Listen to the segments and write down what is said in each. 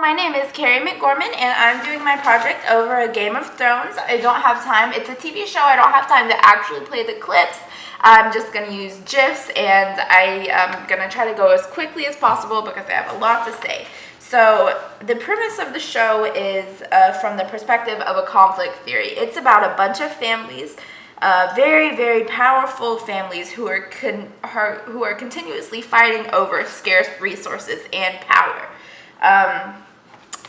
my name is Carrie McGorman, and I'm doing my project over a Game of Thrones. I don't have time. It's a TV show. I don't have time to actually play the clips. I'm just going to use GIFs, and I am going to try to go as quickly as possible because I have a lot to say. So the premise of the show is from the perspective of a conflict theory. It's about a bunch of families, very, very powerful families who are continuously fighting over scarce resources and power.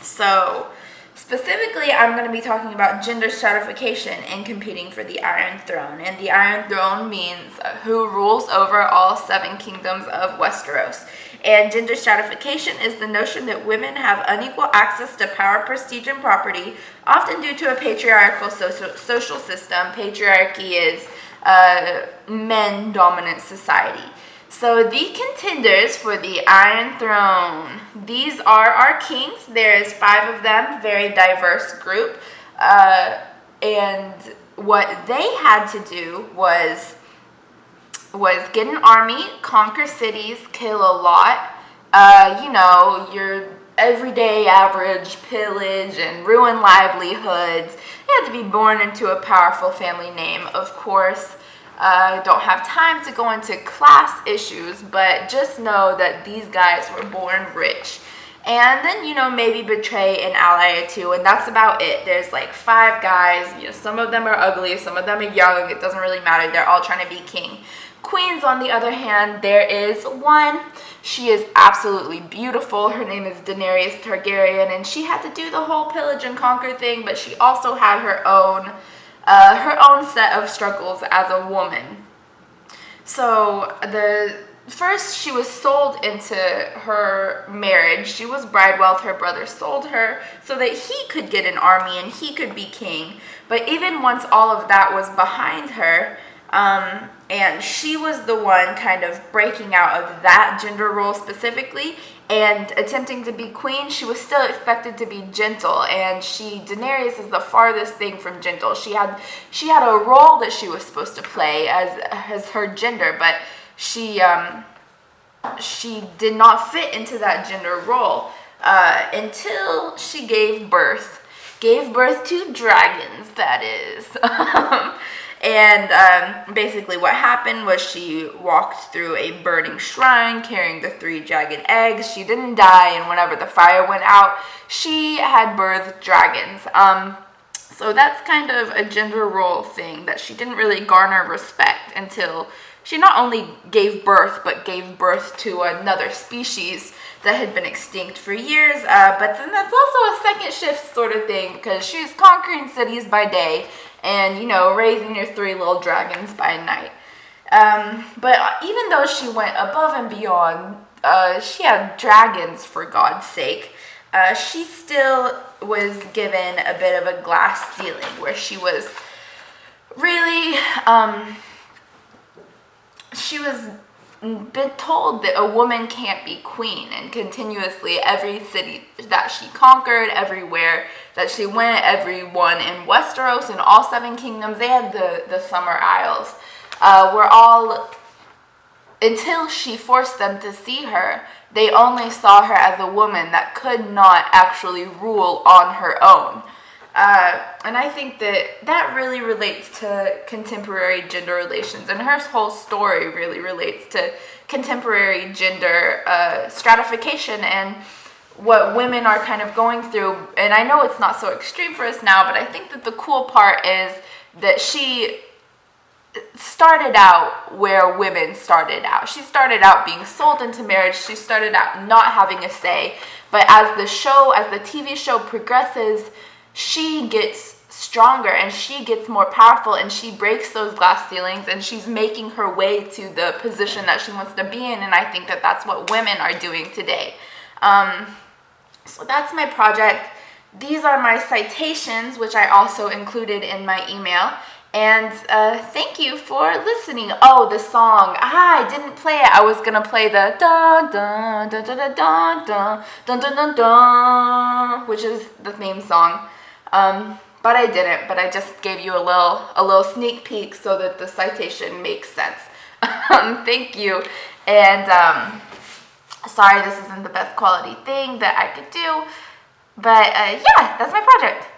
So specifically, I'm going to be talking about gender stratification and competing for the Iron Throne. And the Iron Throne means who rules over all 7 kingdoms of Westeros. And gender stratification is the notion that women have unequal access to power, prestige, and property, often due to a patriarchal social system. Patriarchy is men-dominant society. So the contenders for the Iron Throne, these are our kings. There's 5 of them, very diverse group. And what they had to do was get an army, conquer cities, kill a lot. Your everyday average pillage and ruin livelihoods. They had to be born into a powerful family name, of course. I don't have time to go into class issues, but just know that these guys were born rich. And then, maybe betray an ally or 2, and that's about it. There's like 5 guys. Some of them are ugly, some of them are young. It doesn't really matter. They're all trying to be king. Queens, on the other hand, there is one. She is absolutely beautiful. Her name is Daenerys Targaryen, and she had to do the whole pillage and conquer thing, but she also had her own set of struggles as a woman. So first she was sold into her marriage. She was bride wealth. Her brother sold her so that he could get an army and he could be king. But even once all of that was behind her, and she was the one kind of breaking out of that gender role specifically and attempting to be queen, she was still expected to be gentle, and Daenerys is the farthest thing from gentle. She had a role that she was supposed to play as her gender, but she did not fit into that gender role until she gave birth to dragons, that is. And basically what happened was she walked through a burning shrine carrying the 3 jagged eggs. She didn't die, and whenever the fire went out, she had birthed dragons. So that's kind of a gender role thing that she didn't really garner respect until she not only gave birth, but gave birth to another species that had been extinct for years. But then that's also a second shift sort of thing, because she's conquering cities by day and, raising your 3 little dragons by night. But even though she went above and beyond, she had dragons for God's sake, she still was given a bit of a glass ceiling where she was really, she was been told that a woman can't be queen, and continuously every city that she conquered, everywhere that she went, everyone in Westeros and all 7 kingdoms, they had the Summer Isles, were all, until she forced them to see her, they only saw her as a woman that could not actually rule on her own. And I think that really relates to contemporary gender relations, and her whole story really relates to contemporary gender stratification and what women are kind of going through. And I know it's not so extreme for us now, but I think that the cool part is that she started out where women started out. She started out being sold into marriage. She started out not having a say, but as the TV show progresses, she gets stronger and she gets more powerful, and she breaks those glass ceilings, and she's making her way to the position that she wants to be in. And I think that that's what women are doing today. So that's my project. These are my citations, which I also included in my email. And thank you for listening. Oh, the song. I didn't play it. I was going to play the dun dun dun dun dun dun dun dun dun dun, which is the theme song. But I didn't. But I just gave you a little sneak peek so that the citation makes sense. Thank you. And sorry this isn't the best quality thing that I could do. But yeah, that's my project.